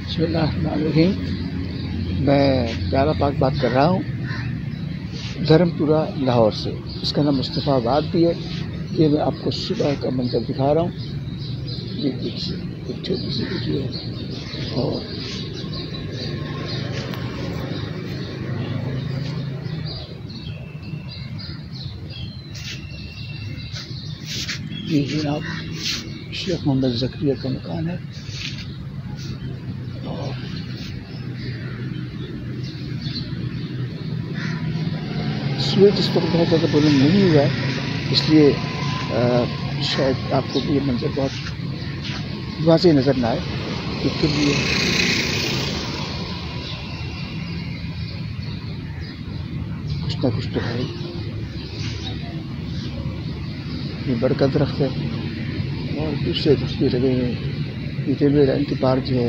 बिस्मिल्लाहिर्रहमानिर्रहीम। मैं प्यारा पाक बात कर रहा हूँ धर्मपुरा लाहौर से। इसका नाम मुस्तफ़ाबाद भी है। ये मैं आपको सुबह का मंजर दिखा रहा हूँ। ये एक छोटी सी वीडियो है और ये जनाब शेख मोहम्मद ज़करिया का मकान है और सूरज इस वक्त बहुत ज़्यादा बुलंद नहीं हुआ है, इसलिए शायद आपको ये मंजर बहुत वाज़ेह नज़र ना आए। तो फिर भी कुछ ना कुछ तो है। ये बड़ का दरख्त है और दूसरे दरख्त भी लगे हुए हैं। ये रेलवे लाइन के पार जो है